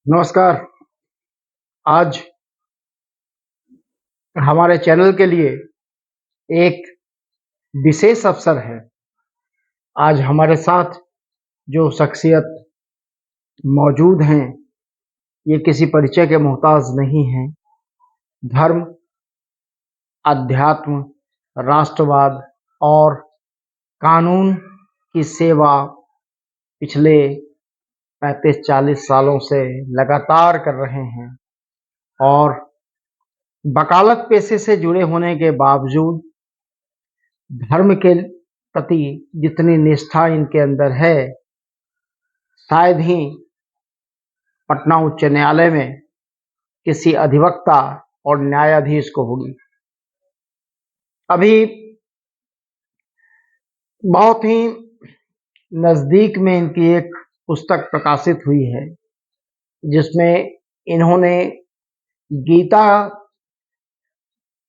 नमस्कार। आज हमारे चैनल के लिए एक विशेष अवसर है। आज हमारे साथ जो शख्सियत मौजूद हैं, ये किसी परिचय के मोहताज नहीं हैं। धर्म, अध्यात्म, राष्ट्रवाद और कानून की सेवा पिछले 35-40 सालों से लगातार कर रहे हैं और वकालत पेशे से जुड़े होने के बावजूद धर्म के प्रति जितनी निष्ठा इनके अंदर है, शायद ही पटना उच्च न्यायालय में किसी अधिवक्ता और न्यायाधीश को होगी। अभी बहुत ही नज़दीक में इनकी एक पुस्तक प्रकाशित हुई है, जिसमें इन्होंने गीता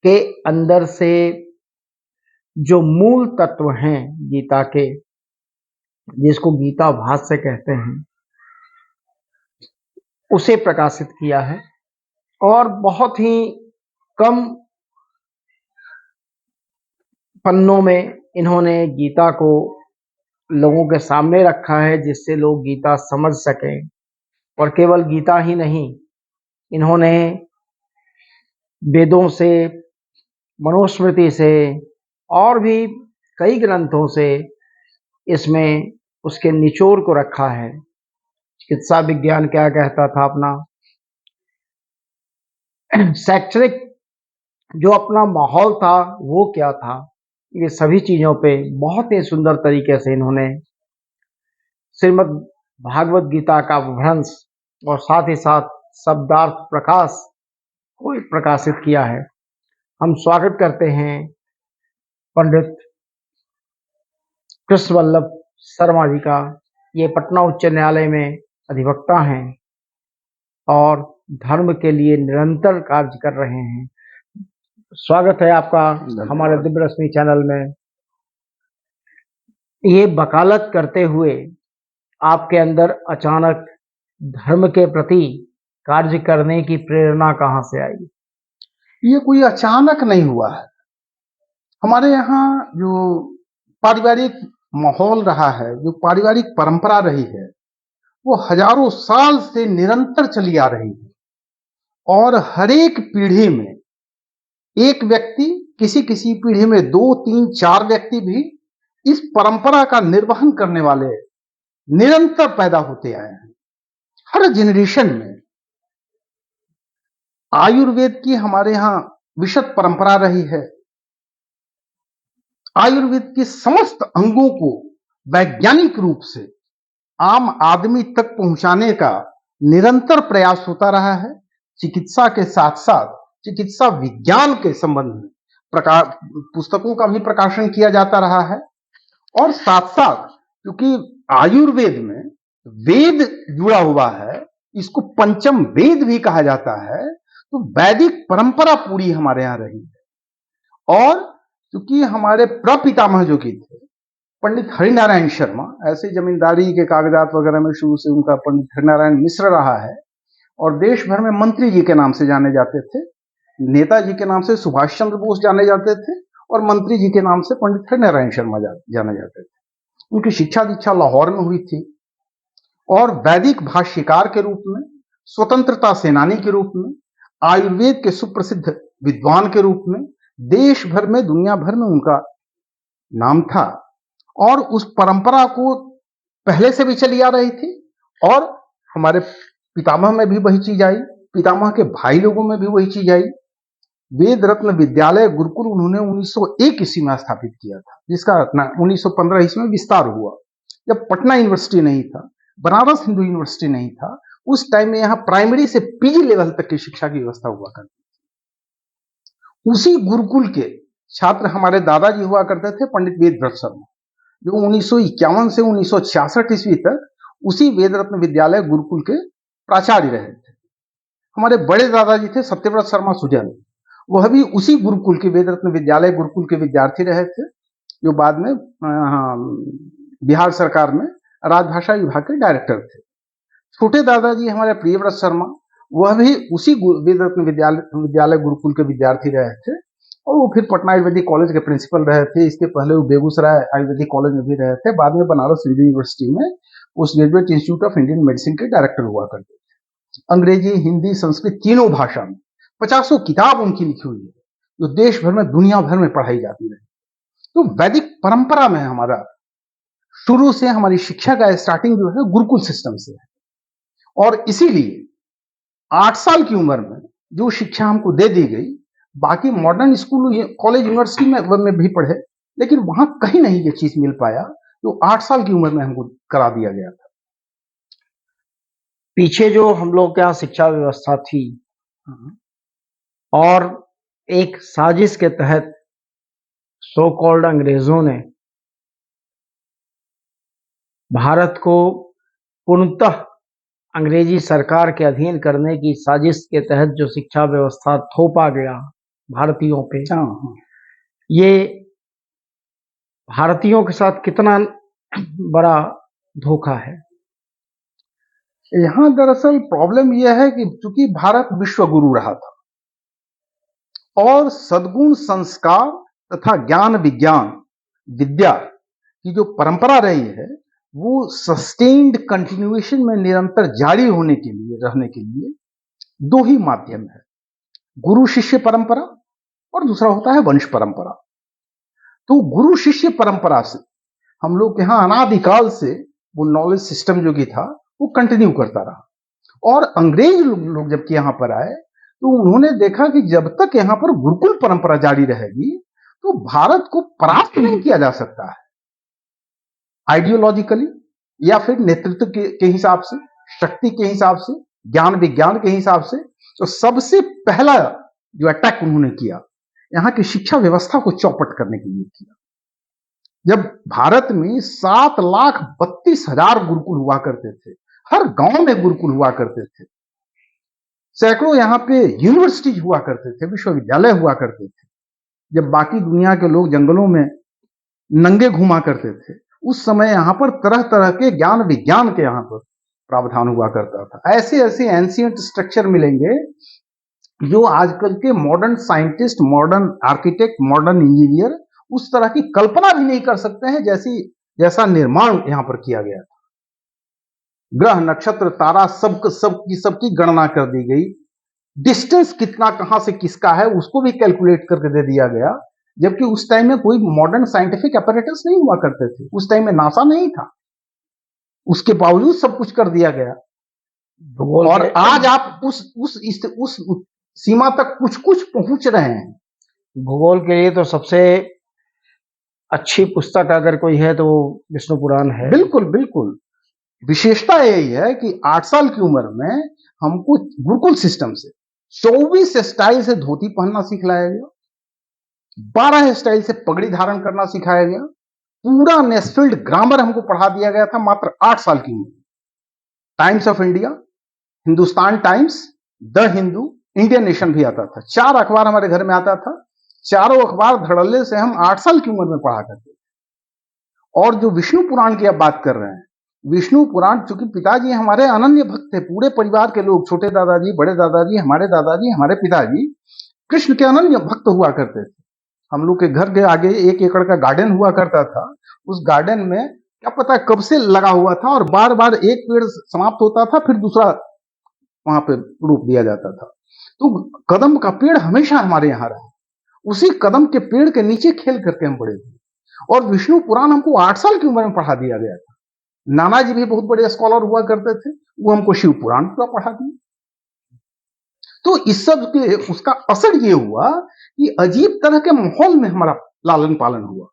के अंदर से जो मूल तत्व हैं गीता के, जिसको गीता भाष्य कहते हैं, उसे प्रकाशित किया है और बहुत ही कम पन्नों में इन्होंने गीता को लोगों के सामने रखा है, जिससे लोग गीता समझ सकें। और केवल गीता ही नहीं, इन्होंने वेदों से, मनुस्मृति से और भी कई ग्रंथों से इसमें उसके निचोड़ को रखा है। चिकित्सा विज्ञान क्या कहता था अपना, शैक्षणिक जो अपना माहौल था वो क्या था, ये सभी चीज़ों पे बहुत ही सुंदर तरीके से इन्होंने श्रीमद् भागवत गीता का भ्रंश और साथ ही साथ शब्दार्थ प्रकाश को प्रकाशित किया है। हम स्वागत करते हैं पंडित कृष्ण वल्लभ शर्मा जी का। ये पटना उच्च न्यायालय में अधिवक्ता हैं और धर्म के लिए निरंतर कार्य कर रहे हैं। स्वागत है आपका हमारे दिव्य रश्मि चैनल में। ये वकालत करते हुए आपके अंदर अचानक धर्म के प्रति कार्य करने की प्रेरणा कहाँ से आई? ये कोई अचानक नहीं हुआ है। हमारे यहाँ जो पारिवारिक माहौल रहा है, जो पारिवारिक परंपरा रही है, वो हजारों साल से निरंतर चली आ रही है और हर एक पीढ़ी में एक व्यक्ति, किसी किसी पीढ़ी में 2, 3, 4 व्यक्ति भी इस परंपरा का निर्वहन करने वाले निरंतर पैदा होते आए हैं। हर जनरेशन में आयुर्वेद की हमारे यहाँ विशद परंपरा रही है। आयुर्वेद के समस्त अंगों को वैज्ञानिक रूप से आम आदमी तक पहुंचाने का निरंतर प्रयास होता रहा है। चिकित्सा के साथ साथ चिकित्सा विज्ञान के संबंध में पुस्तकों का भी प्रकाशन किया जाता रहा है और साथ साथ क्योंकि आयुर्वेद में वेद जुड़ा हुआ है, इसको पंचम वेद भी कहा जाता है, तो वैदिक परंपरा पूरी हमारे यहाँ रही है। और क्योंकि हमारे प्रपितामह जो की थे पंडित हरिनारायण शर्मा, ऐसे जमींदारी के कागजात वगैरह में शुरू से उनका पंडित हरिनारायण मिश्र रहा है और देश भर में मंत्री जी के नाम से जाने जाते थे। नेताजी के नाम से सुभाष चंद्र बोस जाने जाते थे और मंत्री जी के नाम से पंडित हरिनारायण शर्मा जाने जाते थे। उनकी शिक्षा दीक्षा लाहौर में हुई थी और वैदिक भाष्यकार के रूप में, स्वतंत्रता सेनानी के रूप में, आयुर्वेद के सुप्रसिद्ध विद्वान के रूप में देश भर में, दुनिया भर में उनका नाम था और उस परंपरा को पहले से भी चली आ रही थी और हमारे पितामह में भी वही चीज आई, पितामह के भाई लोगों में भी वही चीज आई। वेद रत्न विद्यालय गुरुकुल उन्होंने 1901 ईस्वी में स्थापित किया था, जिसका 1915 ईस्वी में विस्तार हुआ। जब पटना यूनिवर्सिटी नहीं था, बनारस हिंदू यूनिवर्सिटी नहीं था, उस टाइम में यहाँ प्राइमरी से पीजी लेवल तक की शिक्षा की व्यवस्था हुआ करती थी। उसी गुरुकुल के छात्र हमारे दादाजी हुआ करते थे, पंडित वेदव्रत शर्मा, जो 1951 से 1966 ईस्वी तक उसी वेद रत्न विद्यालय गुरुकुल के प्राचार्य रहे थे। हमारे बड़े दादाजी थे सत्यव्रत शर्मा सुजन, वह भी उसी गुरुकुल के वेद रत्न विद्यालय गुरुकुल के विद्यार्थी रहे थे, जो बाद में बिहार सरकार में राजभाषा विभाग के डायरेक्टर थे। छोटे दादाजी हमारे प्रियव्रत शर्मा, वह भी उसी वेद रत्न विद्यालय गुरुकुल के विद्यार्थी रहे थे और वो फिर पटना आयुर्वेदिक कॉलेज के प्रिंसिपल रहे थे। इसके पहले वो बेगूसराय आयुर्वेदिक कॉलेज में भी रहे थे। बाद में बनारस हिंदू यूनिवर्सिटी में post graduate institute of Indian medicine के डायरेक्टर हुआ करते थे। अंग्रेजी, हिंदी, संस्कृत तीनों भाषा में 50 किताब उनकी लिखी हुई है, जो देश भर में, दुनिया भर में पढ़ाई जाती रही। तो वैदिक परंपरा में हमारा शुरू से हमारी शिक्षा का स्टार्टिंग जो है गुरुकुल सिस्टम से है, और इसीलिए 8 साल की उम्र में जो शिक्षा हमको दे दी गई, बाकी मॉडर्न स्कूल, कॉलेज, यूनिवर्सिटी में भी पढ़े, लेकिन वहां कहीं नहीं ये चीज मिल पाया जो 8 साल की उम्र में हमको करा दिया गया था। पीछे जो हम लोग के यहाँ शिक्षा व्यवस्था थी और एक साजिश के तहत सो कॉल्ड अंग्रेजों ने भारत को पूर्णतः अंग्रेजी सरकार के अधीन करने की साजिश के तहत जो शिक्षा व्यवस्था थोपा गया भारतीयों पे, ये भारतीयों के साथ कितना बड़ा धोखा है। यहां दरअसल प्रॉब्लम यह है कि चूंकि भारत विश्व गुरु रहा था और सद्गुण, संस्कार तथा ज्ञान, विज्ञान, विद्या की जो परंपरा रही है वो सस्टेन्ड कंटिन्यूएशन में निरंतर जारी होने के लिए, रहने के लिए दो ही माध्यम है, गुरु शिष्य परंपरा और दूसरा होता है वंश परंपरा। तो गुरु शिष्य परंपरा से हम लोग के यहां अनादिकाल से वो नॉलेज सिस्टम जो कि था वो कंटिन्यू करता रहा। और अंग्रेज लोग जबकि यहां पर आए तो उन्होंने देखा कि जब तक यहां पर गुरुकुल परंपरा जारी रहेगी तो भारत को परास्त नहीं किया जा सकता है, आइडियोलॉजिकली या फिर नेतृत्व के हिसाब से, शक्ति के हिसाब से, ज्ञान विज्ञान के हिसाब से। तो सबसे पहला जो अटैक उन्होंने किया यहां की शिक्षा व्यवस्था को चौपट करने के लिए किया। जब भारत में 7,32,000 गुरुकुल हुआ करते थे, हर गांव में गुरुकुल हुआ करते थे, सैकड़ों यहां पे यूनिवर्सिटीज हुआ करते थे, विश्वविद्यालय हुआ करते थे, जब बाकी दुनिया के लोग जंगलों में नंगे घुमा करते थे, उस समय यहां पर तरह तरह के ज्ञान विज्ञान के यहां पर प्रावधान हुआ करता था। ऐसे ऐसे एंशिएंट स्ट्रक्चर मिलेंगे जो आजकल के modern scientist, modern architect, modern engineer उस तरह की कल्पना भी नहीं कर सकते हैं जैसा निर्माण यहां पर किया गया था। ग्रह, नक्षत्र, तारा सबकी गणना कर दी गई, डिस्टेंस कितना कहां से किसका है उसको भी कैलकुलेट करके दे दिया गया, जबकि उस टाइम में कोई मॉडर्न साइंटिफिक अपैरेटस नहीं हुआ करते थे। उस टाइम में नासा नहीं था, उसके बावजूद सब कुछ कर दिया गया। और आज आप उस सीमा तक कुछ कुछ पहुंच रहे हैं। भूगोल के लिए तो सबसे अच्छी पुस्तक अगर कोई है तो विष्णु पुराण है। बिल्कुल बिल्कुल, विशेषता यही है कि 8 साल की उम्र में हमको गुरुकुल सिस्टम से 24 स्टाइल से धोती पहनना सिखलाया गया, 12 स्टाइल से पगड़ी धारण करना सिखाया गया, पूरा नेस्फील्ड ग्रामर हमको पढ़ा दिया गया था मात्र 8 साल की उम्र। Times of India, Hindustan times, the Hindu, Indian nation भी आता था, 4 अखबार हमारे घर में आता था। चारों अखबार धड़ल्ले से हम 8 साल की उम्र में पढ़ा करते थे। और जो विष्णु पुराण की आप बात कर रहे हैं, विष्णु पुराण, चूंकि पिताजी हमारे अनन्य भक्त थे, पूरे परिवार के लोग, छोटे दादाजी, बड़े दादाजी, हमारे पिताजी कृष्ण के अनन्य भक्त हुआ करते थे। हम लोग के घर के आगे 1 एकड़ का गार्डन हुआ करता था। उस गार्डन में क्या पता कब से लगा हुआ था और बार बार एक पेड़ समाप्त होता था फिर दूसरा वहां पे रोप दिया जाता था। तो कदम का पेड़ हमेशा हमारे यहाँ रहा, उसी कदम के पेड़ के नीचे खेल करके हम बड़े हुए। और विष्णु पुराण हमको 8 साल की उम्र में पढ़ा दिया गया था। नाना जी भी बहुत बड़े स्कॉलर हुआ करते थे, वो हमको शिव पुराण पूरा पढ़ा दिए। तो इस सब के उसका असर ये हुआ कि अजीब तरह के माहौल में हमारा लालन पालन हुआ।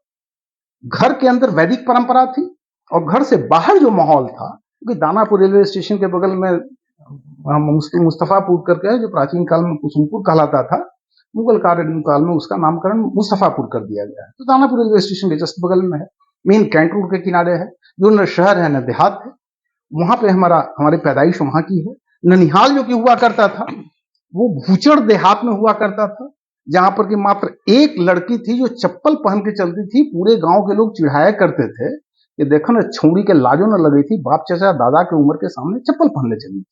घर के अंदर वैदिक परंपरा थी और घर से बाहर जो माहौल था, क्योंकि दानापुर रेलवे स्टेशन के बगल में मुस्तफापुर करके है, जो प्राचीन काल में कुसुमपुर कहलाता था, मुगल काल में उसका नामकरण मुस्तफापुर कर दिया गया है। तो दानापुर रेलवे स्टेशन के जस्ट बगल में है, मेन कैंट रोड के किनारे है, जो न शहर है न देहात है। वहां पे हमारी पैदाइश वहां की है। ननिहाल जो कि हुआ करता था वो भूचड़ देहात में हुआ करता था, जहां पर कि मात्र एक लड़की थी जो चप्पल पहन के चलती थी, पूरे गांव के लोग चिढ़ाया करते थे कि देखो ना छौड़ी के लाजो न लगी थी, बाप चाचा दादा की उम्र के सामने चप्पल पहनने चली।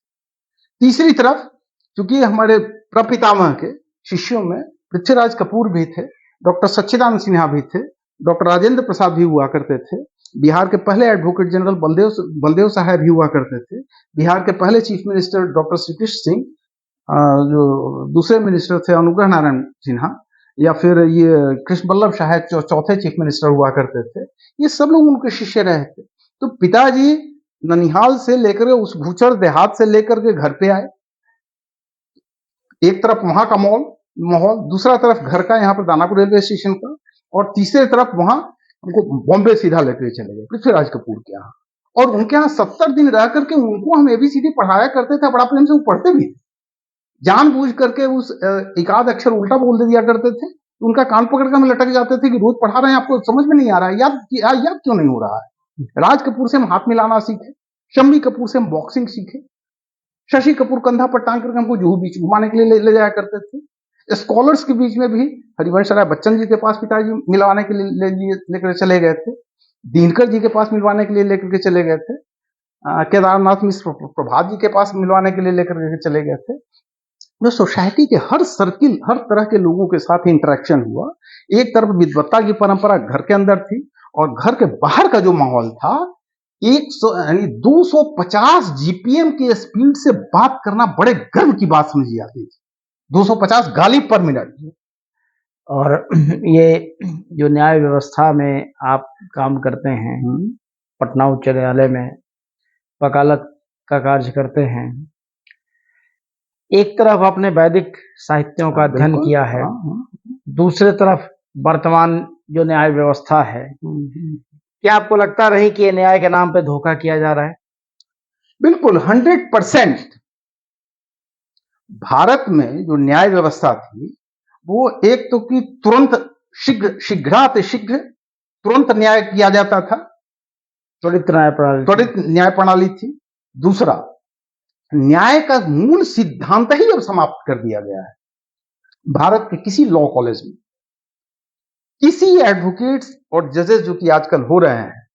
तीसरी तरफ चूंकि हमारे प्रपितामह के शिष्यों में पृथ्वीराज कपूर भी थे, डॉक्टर सच्चिदानंद सिन्हा भी थे, डॉक्टर राजेंद्र प्रसाद भी हुआ करते थे, बिहार के पहले एडवोकेट जनरल बलदेव साहब भी हुआ करते थे, बिहार के पहले chief minister doctor Shri Krishna Singh, जो दूसरे मिनिस्टर थे अनुग्रह नारायण सिन्हा, या फिर ये कृष्ण बल्लभ साहब चौथे चीफ मिनिस्टर हुआ करते थे, ये सब लोग उनके शिष्य रहे थे। तो पिताजी ननिहाल से लेकर उस भूचर देहात से लेकर के घर पे आए, एक तरफ वहां का माहौल, दूसरा तरफ घर का यहाँ पर दानापुर रेलवे स्टेशन का, और तीसरे तरफ वहां हमको बॉम्बे सीधा लेकर चले गए पृथ्वीराज कपूर के यहाँ। और उनके यहाँ 70 दिन रह करके उनको हम एबीसीडी पढ़ाया करते थे, बड़ा प्रेम से वो पढ़ते भी थे। जानबूझ करके उस एकाध अक्षर उल्टा बोल दे दिया करते थे, उनका कान पकड़ कर हम लटक जाते थे कि रोज पढ़ा रहे हैं, आपको समझ में नहीं आ रहा है, याद क्यों नहीं हो रहा है। राज कपूर से हम हाथ मिलाना सीखे, शम्मी कपूर से हम बॉक्सिंग सीखे, शशि कपूर कंधा पर टांग करके हमको जुहू बीच घुमाने के लिए ले जाया करते थे। स्कॉलर्स के बीच में भी हरिवंश राय बच्चन जी के पास पिताजी मिलवाने के लिए लेकर चले गए थे, दिनकर जी के पास मिलवाने के लिए लेकर के चले गए थे, केदारनाथ मिश्र प्रभात जी के पास मिलवाने के लिए लेकर के चले गए थे। जो सोसाइटी के हर सर्किल, हर तरह के लोगों के साथ इंटरेक्शन हुआ। एक तरफ विद्वत्ता की परंपरा घर के अंदर थी, और घर के बाहर का जो माहौल था, 250 जीपीएम की स्पीड से बात करना बड़े गर्व की बात समझी जाती थी। 250 गाली पर मिनट। और ये जो न्याय व्यवस्था में आप काम करते हैं, पटना उच्च न्यायालय में वकालत का कार्य करते हैं, एक तरफ आपने वैदिक साहित्यों का अध्ययन किया है, दूसरे तरफ वर्तमान जो न्याय व्यवस्था है, क्या आपको लगता नहीं कि ये न्याय के नाम पे धोखा किया जा रहा है? बिल्कुल 100%। भारत में जो न्याय व्यवस्था थी वो एक तो कि तुरंत शीघ्र तुरंत न्याय किया जाता था, त्वरित न्याय प्रणाली थी। दूसरा, न्याय का मूल सिद्धांत ही अब समाप्त कर दिया गया है। भारत के किसी लॉ कॉलेज में किसी एडवोकेट्स और जजेस जो कि आजकल हो रहे हैं,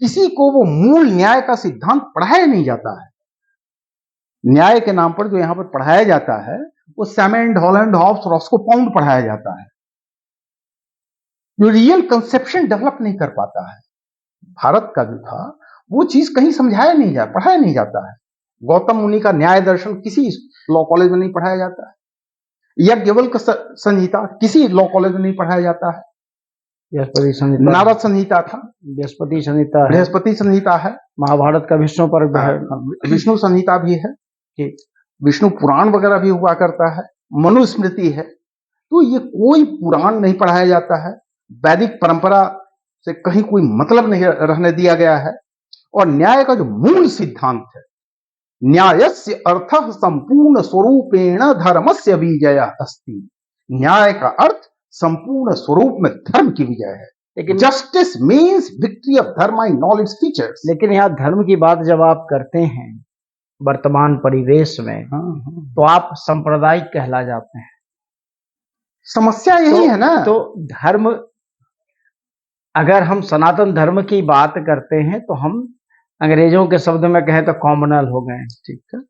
किसी को वो मूल न्याय का सिद्धांत पढ़ाया नहीं जाता है। न्याय के नाम पर जो यहां पर पढ़ाया जाता है वो सैमंड, हॉलैंड, हॉब्स, रॉस्को पाउंड पढ़ाया जाता है, जो रियल कंसेप्शन डेवलप नहीं कर पाता है। भारत का जो था वो चीज कहीं समझाया नहीं जाता, पढ़ाया नहीं जाता है। गौतम मुनि का न्याय दर्शन किसी लॉ कॉलेज में नहीं पढ़ाया जाता है। यज्ञवल्क्य संहिता किसी लॉ कॉलेज में नहीं पढ़ाया जाता है। बृहस्पति संहिता, नारद संहिता था, बृहस्पति संहिता है, महाभारत का विष्णु पर विष्णु संहिता भी है, विष्णु पुराण वगैरह भी हुआ करता है, मनुस्मृति है। तो ये कोई पुराण नहीं पढ़ाया जाता है, वैदिक परंपरा से कहीं कोई मतलब नहीं रहने दिया गया है। और न्याय का जो मूल सिद्धांत है, न्यायस्य अर्थः संपूर्ण स्वरूपेण धर्मस्य विजय अस्ति। न्याय का अर्थ संपूर्ण स्वरूप में धर्म की विजय है। लेकिन जस्टिस मीन्स विक्ट्री ऑफ धर्म इन ऑल इट्स फीचर्स। लेकिन यहाँ धर्म की बात जब आप करते हैं वर्तमान परिवेश में, तो आप सांप्रदायिक कहला जाते हैं। समस्या यही है ना। तो धर्म, अगर हम सनातन धर्म की बात करते हैं तो हम अंग्रेजों के शब्द में कहें तो कॉमनल हो गए, ठीक है।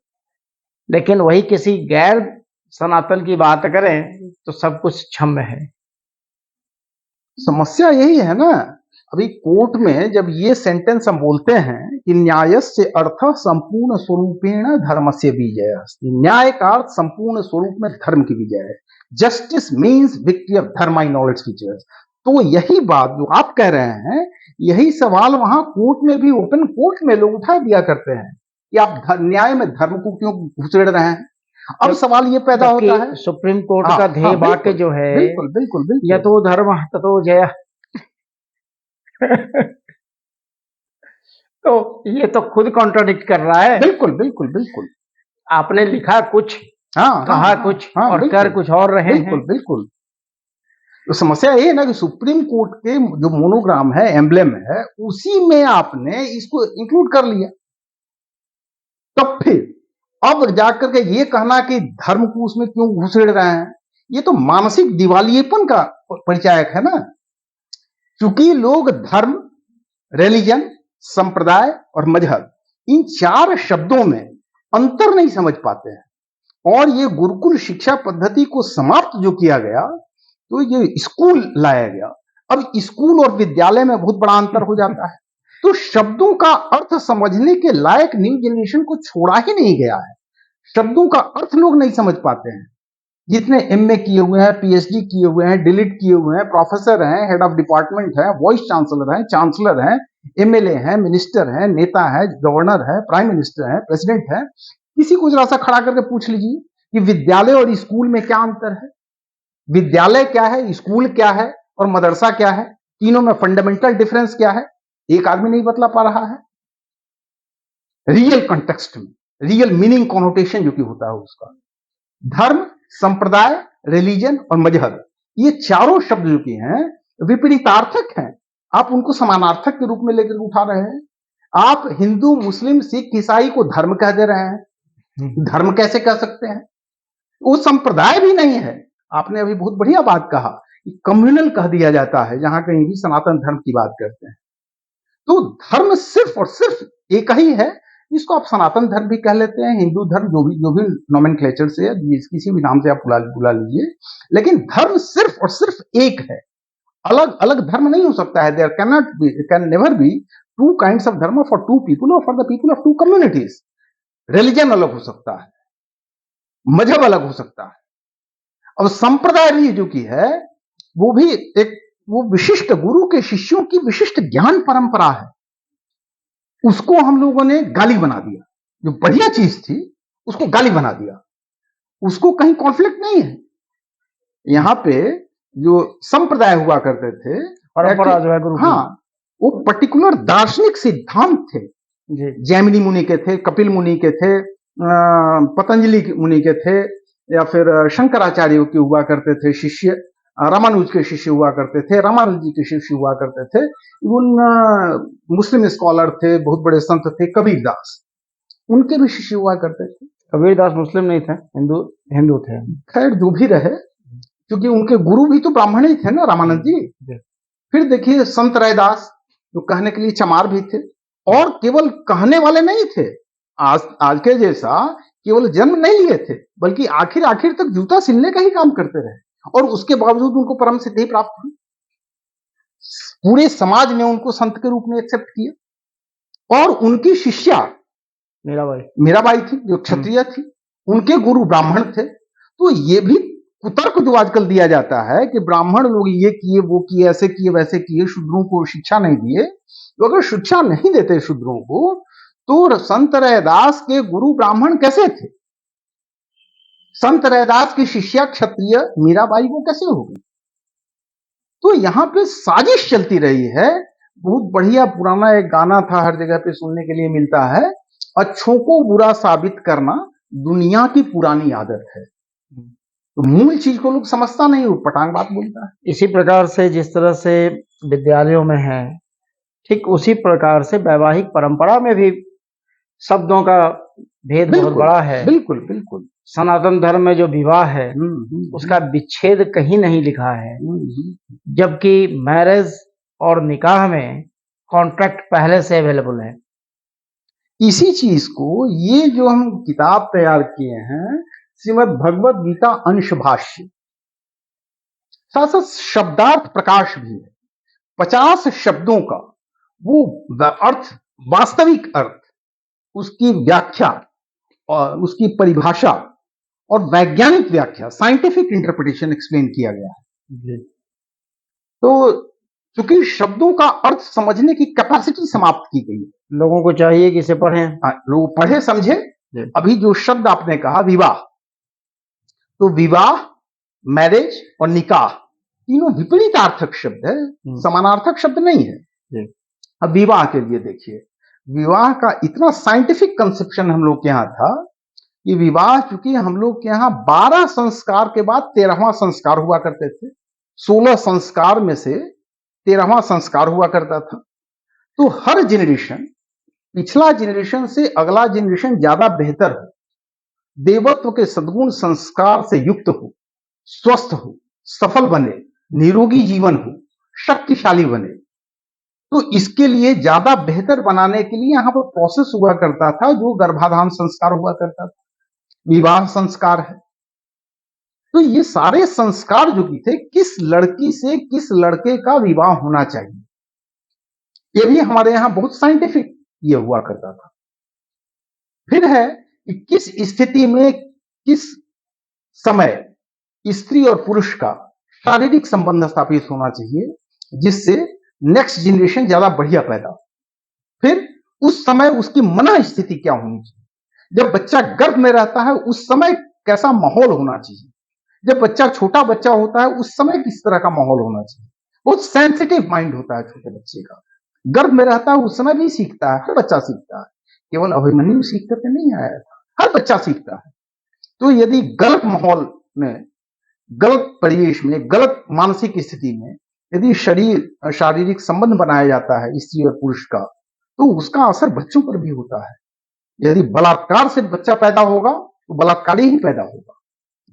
लेकिन वही किसी गैर सनातन की बात करें तो सब कुछ क्षम्य है। समस्या यही है ना। अभी कोर्ट में जब ये सेंटेंस हम बोलते हैं कि न्यायस्य अर्थः संपूर्ण स्वरूपेण धर्मस्य विजय, न्याय का अर्थ संपूर्ण स्वरूप में धर्म की विजय है। जस्टिस मीन्स विक्ट्री ऑफ धर्म इन ऑल इट्स फीचर्स। तो यही बात जो आप कह रहे हैं, यही सवाल वहां कोर्ट में भी, ओपन कोर्ट में लोग उठा दिया करते हैं कि आप न्याय में धर्म को क्यों घुसेड़ रहे हैं। अब सवाल ये पैदा होता है, सुप्रीम कोर्ट का ध्येय वाक्य जो है, बिल्कुल बिल्कुल बिल्कुल, यतो धर्म ततो जय। तो ये तो खुद कॉन्ट्राडिक्ट कर रहा है। बिल्कुल बिल्कुल बिल्कुल। आपने लिखा कुछ, कहा कुछ, और कर कुछ और रहे हैं। बिल्कुल बिल्कुल। तो समस्या ये है ना कि सुप्रीम कोर्ट के जो मोनोग्राम है, एम्ब्लेम है, उसी में आपने इसको इंक्लूड कर लिया। तब फिर अब जाकर के ये कहना कि धर्म को उसमें क्यों घुसेड़ रहे हैं, ये तो मानसिक दिवालियेपन का परिचायक है ना। क्योंकि लोग धर्म, रिलीजन संप्रदाय और मजहब, इन 4 शब्दों में अंतर नहीं समझ पाते हैं। और ये गुरुकुल शिक्षा पद्धति को समाप्त जो किया गया, तो ये स्कूल लाया गया। अब स्कूल और विद्यालय में बहुत बड़ा अंतर हो जाता है। तो शब्दों का अर्थ समझने के लायक न्यू जनरेशन को छोड़ा ही नहीं गया है। शब्दों का अर्थ लोग नहीं समझ पाते हैं। जितने एमए किए हुए हैं, पीएचडी किए हुए हैं, डिलीट किए हुए हैं, प्रोफेसर हैं, हेड ऑफ डिपार्टमेंट है, वाइस चांसलर हैं, एमएलए हैं, मिनिस्टर हैं, नेता है, गवर्नर है, प्राइम मिनिस्टर है, प्रेसिडेंट है, किसी को जरा सा खड़ा करके पूछ लीजिए कि विद्यालय और स्कूल में क्या अंतर है, विद्यालय क्या है, स्कूल क्या है और मदरसा क्या है, तीनों में फंडामेंटल डिफरेंस क्या है, एक आदमी नहीं बतला पा रहा है। रियल कंटेक्स्ट में, रियल मीनिंग कॉनोटेशन जो कि होता है उसका, धर्म, संप्रदाय, रिलीजन और मजहब, ये चारों शब्द जो कि हैं विपरीतार्थक हैं। आप उनको समानार्थक के रूप में लेकर उठा रहे हैं। आप हिंदू, मुस्लिम, सिख, ईसाई को धर्म कह दे रहे हैं। धर्म कैसे कह सकते हैं? वो संप्रदाय भी नहीं है। आपने अभी बहुत बढ़िया बात कहा कि कम्युनल कह दिया जाता है जहां कहीं भी सनातन धर्म की बात करते हैं। तो धर्म सिर्फ और सिर्फ एक ही है, इसको आप सनातन धर्म भी कह लेते हैं, हिंदू धर्म, जो भी नोमेनक्लेचर से किसी भी नाम से आप बुला लीजिए, लेकिन धर्म सिर्फ और सिर्फ एक है। अलग अलग धर्म नहीं हो सकता है। There can never be two kinds of dharma for two people और for the people of two communities. Religion अलग हो सकता है, मजहब अलग हो सकता है। अब संप्रदाय भी जो कि है वो भी वो विशिष्ट गुरु के शिष्यों की विशिष्ट ज्ञान परंपरा है। उसको हम लोगों ने गाली बना दिया। जो बढ़िया चीज थी उसको गाली बना दिया। उसको कहीं कॉन्फ्लिक्ट नहीं है। यहाँ पे जो संप्रदाय हुआ करते थे, परंपरा जो है गुरु की, हाँ, वो पर्टिकुलर दार्शनिक सिद्धांत थे। जैमिनी मुनि के थे, कपिल मुनि के थे, पतंजलि मुनि के थे, या फिर शंकराचार्य के हुआ करते थे शिष्य, रामानुज के शिष्य हुआ करते थे, रामानुज जी के शिष्य हुआ करते थे। इवन मुस्लिम स्कॉलर थे, बहुत बड़े संत थे, कबीर दास, उनके भी शिष्य हुआ करते थे। कबीर दास मुस्लिम नहीं थे, हिंदू थे। खैर जो भी रहे, क्योंकि उनके गुरु भी तो ब्राह्मण ही थे ना, रामानंद जी। फिर देखिए संत रैदास, जो कहने के लिए चमार भी थे, और केवल कहने वाले नहीं थे। आज के जैसा केवल जन्म नहीं लिए थे, बल्कि आखिर तक जूता सिलने का ही काम करते रहे, और उसके बावजूद उनको परम सिद्धि प्राप्त हुई। पूरे समाज ने उनको संत के रूप में एक्सेप्ट किया। और उनकी शिष्या मीराबाई थी, जो क्षत्रिय थी, उनके गुरु ब्राह्मण थे। तो ये भी कुतर्क जो आजकल दिया जाता है कि ब्राह्मण लोग ये किए, वो किए, ऐसे किए, वैसे किए, शूद्रों को शिक्षा नहीं दिए। तो अगर शिक्षा नहीं देते शूद्रों को, तो संत रैदास के गुरु ब्राह्मण कैसे थे? संत रैदास की शिष्या क्षत्रिय मीराबाई वो कैसे हो गई? तो यहां पे साजिश चलती रही है। बहुत बढ़िया पुराना एक गाना था, हर जगह पे सुनने के लिए मिलता है, अच्छों को बुरा साबित करना दुनिया की पुरानी आदत है। तो मूल चीज को लोग समझता नहीं, वो पटांग बात बोलता है। इसी प्रकार से जिस तरह से विद्यालयों में है, ठीक उसी प्रकार से वैवाहिक परंपरा में भी शब्दों का भेद बहुत बड़ा है। बिल्कुल बिल्कुल। सनातन धर्म में जो विवाह है उसका विच्छेद कहीं नहीं लिखा है, जबकि मैरिज और निकाह में कॉन्ट्रैक्ट पहले से अवेलेबल है। इसी चीज को ये जो हम किताब तैयार किए हैं, श्रीमद् भगवद गीता अंश भाष्य, साथ साथ शब्दार्थ प्रकाश भी है। 50 शब्दों का वो अर्थ, वास्तविक अर्थ, उसकी व्याख्या और उसकी परिभाषा और वैज्ञानिक व्याख्या, साइंटिफिक इंटरप्रिटेशन एक्सप्लेन किया गया है। तो क्योंकि शब्दों का अर्थ समझने की कैपेसिटी समाप्त की गई है, लोगों को चाहिए कि इसे पढ़ें, लोग पढ़े समझे। अभी जो शब्द आपने कहा विवाह, तो विवाह, मैरिज और निकाह तीनों विपरीतार्थक शब्द है, समानार्थक शब्द नहीं है। अब विवाह के लिए देखिए, विवाह का इतना साइंटिफिक कंसेप्शन हम लोग के यहाँ था कि विवाह, चूंकि हम लोग के यहाँ 12 संस्कार के बाद 13वां संस्कार हुआ करते थे, 16 संस्कार में से 13वां संस्कार हुआ करता था। तो हर जनरेशन, पिछला जनरेशन से अगला जनरेशन ज्यादा बेहतर हो, देवत्व के सद्गुण संस्कार से युक्त हो, स्वस्थ हो, सफल बने, निरोगी जीवन हो, शक्तिशाली बने, तो इसके लिए ज्यादा बेहतर बनाने के लिए यहाँ पर प्रोसेस हुआ करता था, जो गर्भाधान संस्कार हुआ करता था, विवाह संस्कार है। तो ये सारे संस्कार जो कि थे, किस लड़की से किस लड़के का विवाह होना चाहिए, ये भी हमारे यहाँ बहुत साइंटिफिक ये हुआ करता था। फिर है कि किस स्थिति में किस समय स्त्री और पुरुष का शारीरिक संबंध स्थापित होना चाहिए, जिससे नेक्स्ट जनरेशन ज्यादा बढ़िया पैदा हो। फिर उस समय उसकी मन स्थिति क्या होनी चाहिए, जब बच्चा गर्भ में रहता है उस समय कैसा माहौल होना चाहिए, जब बच्चा छोटा बच्चा होता है उस समय किस तरह का माहौल होना चाहिए। बहुत सेंसिटिव माइंड होता है छोटे बच्चे का, गर्भ में रहता है उस समय भी सीखता है, हर बच्चा सीखता है, केवल अभिमन्यु सीख करके नहीं आया था, हर बच्चा सीखता है। तो यदि गलत माहौल में, गलत परिवेश में, गलत मानसिक स्थिति में यदि शारीरिक संबंध बनाया जाता है स्त्री और पुरुष का, तो उसका असर बच्चों पर भी होता है। यदि बलात्कार से बच्चा पैदा होगा तो बलात्कारी ही पैदा होगा,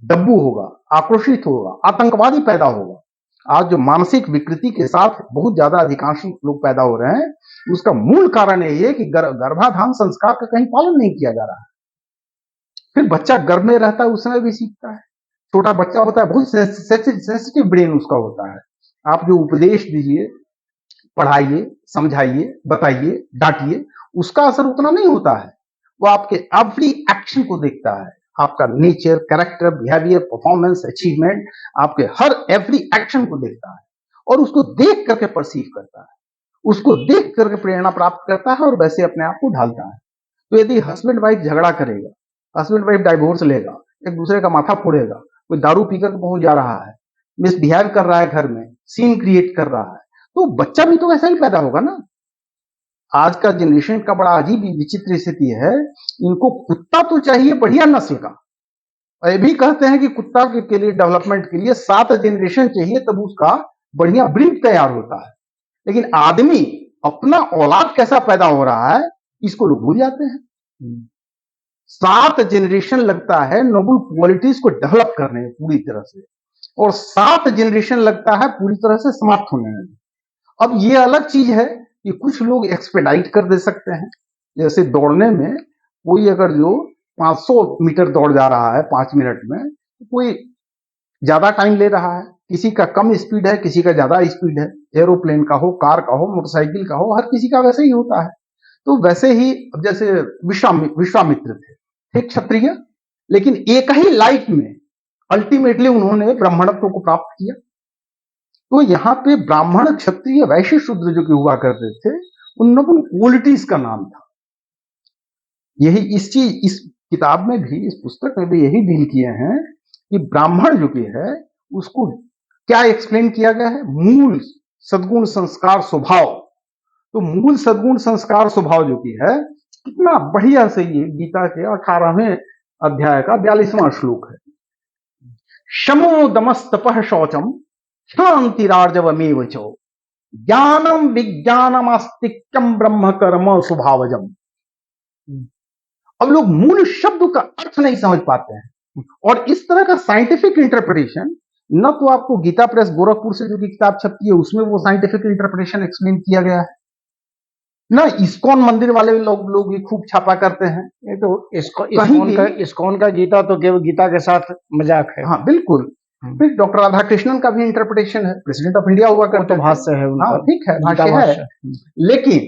डब्बू होगा, आक्रोशित होगा, आतंकवादी पैदा होगा। आज जो मानसिक विकृति के साथ बहुत ज्यादा अधिकांश लोग पैदा हो रहे हैं, उसका मूल कारण यही है कि गर्भाधान संस्कार का कहीं पालन नहीं किया जा रहा है। फिर बच्चा गर्भ में रहता है उस समय भी सीखता है, छोटा बच्चा होता है, बहुत सेंसिटिव ब्रेन उसका होता है। आप जो उपदेश दीजिए, पढ़ाइए, समझाइए, बताइए, डांटिए, उसका असर उतना नहीं होता है। वो आपके एवरी एक्शन को देखता है, आपका nature, character, behaviour, performance, achievement, आपके हर एवरी एक्शन को देखता है और उसको देख करके परसीव करता है, उसको देख करके प्रेरणा प्राप्त करता है और वैसे अपने आप को ढालता है। तो यदि हस्बैंड वाइफ झगड़ा करेगा, हस्बैंड वाइफ डाइवोर्स लेगा, एक दूसरे का माथा फोड़ेगा, कोई दारू पीकर पहुंच जा रहा है, मिसबिहेव कर रहा है, घर में सीन क्रिएट कर रहा है, तो बच्चा भी तो वैसा ही पैदा होगा ना। आज का जनरेशन का बड़ा अजीब विचित्र स्थिति है, इनको कुत्ता तो चाहिए बढ़िया नस्ल का, और ये भी कहते हैं कि कुत्ता के लिए डेवलपमेंट के लिए 7 जनरेशन चाहिए तब उसका बढ़िया ब्रीड तैयार होता है। लेकिन आदमी अपना औलाद कैसा पैदा हो रहा है इसको लोग भूल जाते हैं। 7 जनरेशन लगता है नोबल क्वालिटीज को डेवलप करने में पूरी तरह से, और 7 जनरेशन लगता है पूरी तरह से समाप्त होने में। अब ये अलग चीज है कि कुछ लोग एक्सपेडाइट कर दे सकते हैं, जैसे दौड़ने में कोई अगर जो 500 मीटर दौड़ जा रहा है 5 मिनट में, तो कोई ज्यादा टाइम ले रहा है, किसी का कम स्पीड है, किसी का ज्यादा स्पीड है, एरोप्लेन का हो, कार का हो, मोटरसाइकिल का हो, हर किसी का वैसे ही होता है। तो वैसे ही अब जैसे विश्वामित्र थे क्षत्रिय, लेकिन एक ही लाइफ में अल्टीमेटली उन्होंने ब्राह्मणत्व को प्राप्त किया। तो यहाँ पे ब्राह्मण, क्षत्रिय, वैश्य, शूद्र जो कि हुआ करते थे, उन नोबल क्वालिटीज का नाम था। यही इस किताब में भी, इस पुस्तक में भी यही डील किए हैं कि ब्राह्मण जो कि है उसको क्या एक्सप्लेन किया गया है, मूल सद्गुण संस्कार स्वभाव। तो मूल सद्गुण संस्कार स्वभाव जो कि है, कितना बढ़िया से ये गीता के 18वें अध्याय का 42वां श्लोक है। शमो दमस्तपः शौचम क्षांतिरार्जवमेव च ज्ञानम विज्ञानमास्तिक्यम ब्रह्म कर्म स्वभावजम। अब लोग मूल शब्द का अर्थ नहीं समझ पाते हैं, और इस तरह का साइंटिफिक इंटरप्रिटेशन न तो आपको गीता प्रेस गोरखपुर से जो की किताब छपती है उसमें वो साइंटिफिक इंटरप्रिटेशन एक्सप्लेन किया गया है, ना इस्कॉन मंदिर वाले लोग भी खूब छापा करते हैं। ये तो इस्कॉन का गीता तो केवल गीता के साथ मजाक है। हाँ बिल्कुल। फिर डॉक्टर राधाकृष्णन का भी इंटरप्रिटेशन है, प्रेसिडेंट ऑफ इंडिया हुआ करते, तो भाष्य है उनका। हाँ ठीक है, भाष्य है, लेकिन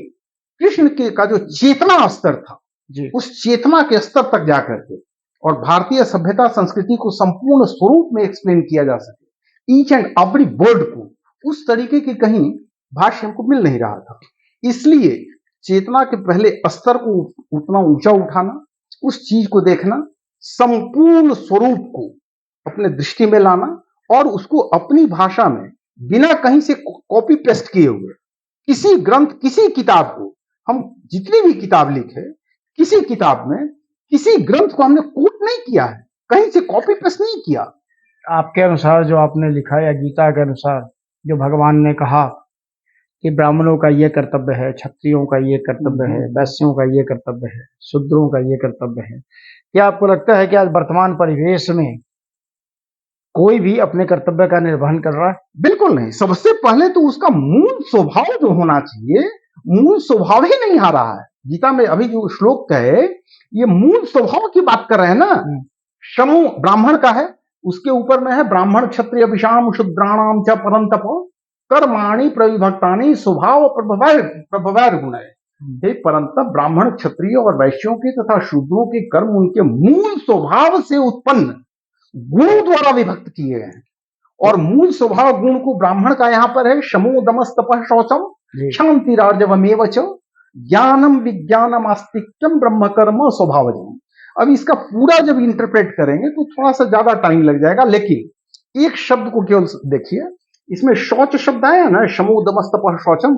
कृष्ण के का जो चेतना स्तर था जी, उस चेतना के स्तर तक जाकर के और भारतीय सभ्यता संस्कृति को संपूर्ण स्वरूप में एक्सप्लेन किया जा सके, ईच एंड एवरी वर्ड को, उस तरीके की कहीं भाष्य हमको मिल नहीं रहा था। इसलिए चेतना के पहले स्तर को उतना ऊंचा उठाना, उस चीज को देखना, संपूर्ण स्वरूप को अपने दृष्टि में लाना और उसको अपनी भाषा में बिना कहीं से कॉपी पेस्ट किए हुए, किसी ग्रंथ, किसी किताब को, हम जितनी भी किताब लिखे, किसी किताब में किसी ग्रंथ को हमने कोट नहीं किया है, कहीं से कॉपी पेस्ट नहीं किया। आपके अनुसार जो आपने लिखा या गीता के अनुसार जो भगवान ने कहा कि ब्राह्मणों का ये कर्तव्य है, क्षत्रियों का ये कर्तव्य है, वैश्यों का ये कर्तव्य है, शूद्रों का ये कर्तव्य है, क्या आपको लगता है कि आज वर्तमान परिवेश में कोई भी अपने कर्तव्य का निर्वहन कर रहा है? बिल्कुल नहीं। सबसे पहले तो उसका मूल स्वभाव जो होना चाहिए, मूल स्वभाव ही नहीं आ रहा है। गीता में अभी जो श्लोक है, ये मूल स्वभाव की बात कर रहे हैं ना। समू ब्राह्मण का है, उसके ऊपर में है ब्राह्मण क्षत्रिय विषाम शूद्राणाम च परंतप कर्माणि प्रविभक्तानि स्वभाव प्रभवैर गुण। हे परंतप ब्राह्मण क्षत्रिय और वैश्यों के तथा शूद्रों के कर्म उनके मूल स्वभाव से उत्पन्न गुणों द्वारा विभक्त किए गए हैं। और मूल स्वभाव गुण को ब्राह्मण का यहां पर है शमो दमस तपः शौचम शांति राजवमेव च ज्ञानम विज्ञानम आस्तिक्यम ब्रह्म कर्म स्वभावजम। अब इसका पूरा जब इंटरप्रेट करेंगे तो थोड़ा सा ज्यादा टाइम लग जाएगा, लेकिन एक शब्द को केवल देखिए। इसमें शौच शब्द आया ना, शमो दमस तपः शौचम।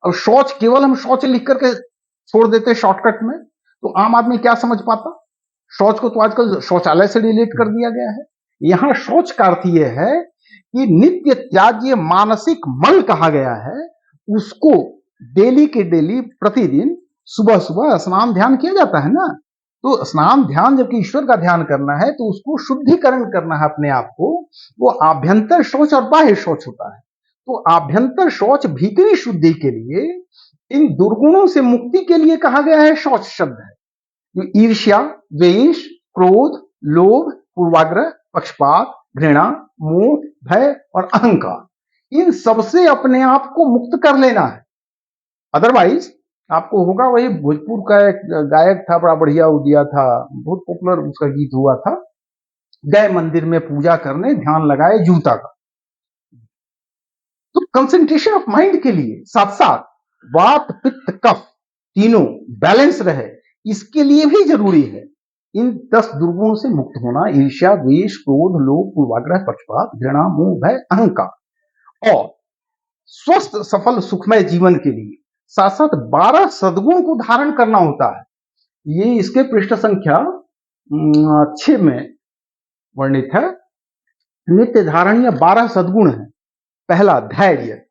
अब शौच केवल हम शौच लिख करके छोड़ देते शॉर्टकट में, तो आम आदमी क्या समझ पाता? शौच को तो आजकल शौचालय से रिलेट कर दिया गया है। यहां शौच का अर्थ यह है कि नित्य त्याज्य मानसिक मल कहा गया है। उसको डेली के डेली प्रतिदिन सुबह सुबह स्नान ध्यान किया जाता है ना। तो स्नान ध्यान जबकि ईश्वर का ध्यान करना है तो उसको शुद्धिकरण करना है अपने आप को। वो आभ्यंतर शौच और बाह्य शौच होता है। तो आभ्यंतर शौच भीतरी शुद्धि के लिए, इन दुर्गुणों से मुक्ति के लिए कहा गया है शौच शब्द है। ईर्ष्या, द्वेष, क्रोध, लोभ, पूर्वाग्रह, पक्षपात, घृणा, मोह, भय और अहंकार, इन सबसे अपने आप को मुक्त कर लेना है। अदरवाइज आपको होगा, वही भोजपुर का एक गायक था, बड़ा बढ़िया वो दिया था, बहुत पॉपुलर उसका गीत हुआ था, गए मंदिर में पूजा करने ध्यान लगाए जूता का। तो कंसंट्रेशन ऑफ माइंड के लिए साथ साथ वात पित्त कफ तीनों बैलेंस रहे, इसके लिए भी जरूरी है इन 10 दुर्गुणों से मुक्त होना। ईर्ष्या, द्वेष, क्रोध, लोभ, पूर्वाग्रह, पक्षपात, घृणा, मोह, भय, अहंकार। और स्वस्थ सफल सुखमय जीवन के लिए साथ साथ 12 सद्गुण को धारण करना होता है। ये इसके पृष्ठ संख्या 6 में वर्णित है। नित्य धारणीय 12 सद्गुण है। पहला धैर्य,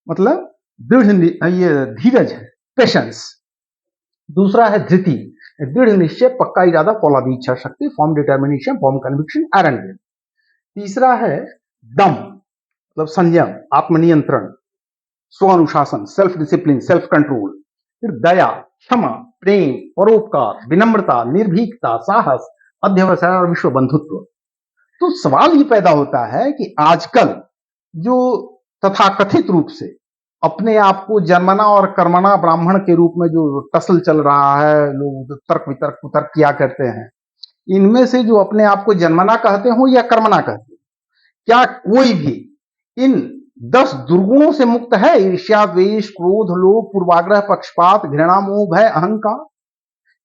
मतलब ये धीरज है, पेशेंस। दूसरा है धृति, दृढ़ निश्चय, पक्का इरादा, फौलादी इच्छा शक्ति, form determination, form conviction, iron will. तीसरा है दम, मतलब संयम, आत्मनियंत्रण, स्व अनुशासन, सेल्फ डिसिप्लिन, सेल्फ कंट्रोल। फिर दया, क्षमा, प्रेम, परोपकार, विनम्रता, निर्भीकता, साहस, अध्यवसाय और विश्व बंधुत्व। तो सवाल ये पैदा होता है कि आजकल जो तथाकथित रूप से अपने आप को जन्मना और कर्मणा ब्राह्मण के रूप में जो टसल चल रहा है, लोग तर्क वितर्क कुतर्क किया करते हैं, इनमें से जो अपने आप को जन्मना कहते हो या कर्मणा कहते हो, क्या कोई भी इन 10 दुर्गुणों से मुक्त है? ईर्ष्या, द्वेष, क्रोध, लोभ, पूर्वाग्रह, पक्षपात, घृणा, मोह, भय, अहंकार।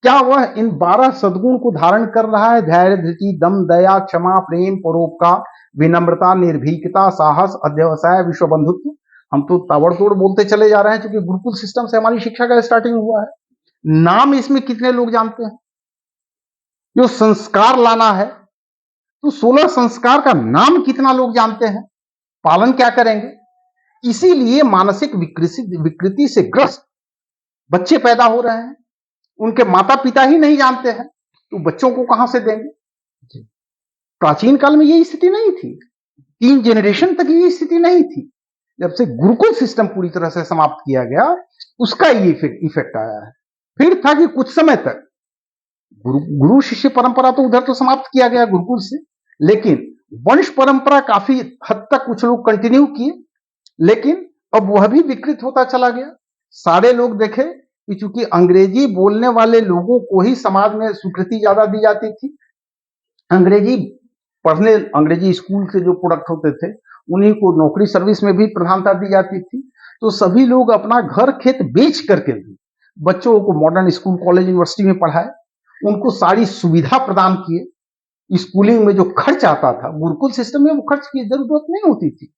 क्या वह इन 12 सद्गुण को धारण कर रहा है? धैर्य, धृति, दम, दया, क्षमा, प्रेम, परोपकार, विनम्रता, निर्भीकता, साहस, अध्यवसाय, विश्व बंधुत्व। हम तो ताबड़तोड़ बोलते चले जा रहे हैं, क्योंकि गुरुकुल सिस्टम से हमारी शिक्षा का स्टार्टिंग हुआ है। नाम इसमें कितने लोग जानते हैं? जो संस्कार लाना है, तो 16 संस्कार का नाम कितना लोग जानते हैं? पालन क्या करेंगे? इसीलिए मानसिक विकृति से ग्रस्त बच्चे पैदा हो रहे हैं। उनके माता पिता ही नहीं जानते हैं, तो बच्चों को कहां से देंगे? प्राचीन काल में यही स्थिति नहीं थी। 3 जनरेशन तक यही स्थिति नहीं थी। जब से गुरुकुल सिस्टम पूरी तरह से समाप्त किया गया, उसका ये इफेक्ट आया है। फिर था कि कुछ समय तक गुरु शिष्य परंपरा तो उधर तो समाप्त किया गया गुरुकुल से, लेकिन वंश परंपरा काफी हद तक कुछ लोग कंटिन्यू किए, लेकिन अब वह भी विकृत होता चला गया। सारे लोग देखे कि चूंकि अंग्रेजी बोलने वाले लोगों को ही समाज में स्वीकृति ज्यादा दी जाती थी, अंग्रेजी पढ़ने, अंग्रेजी स्कूल से जो प्रोडक्ट होते थे उन्हीं को नौकरी सर्विस में भी प्रधानता दी जाती थी, तो सभी लोग अपना घर खेत बेच करके भी बच्चों को मॉडर्न स्कूल, कॉलेज, यूनिवर्सिटी में पढ़ाए, उनको सारी सुविधा प्रदान किए। स्कूलिंग में जो खर्च आता था, गुरुकुल सिस्टम में वो खर्च की जरूरत नहीं होती थी।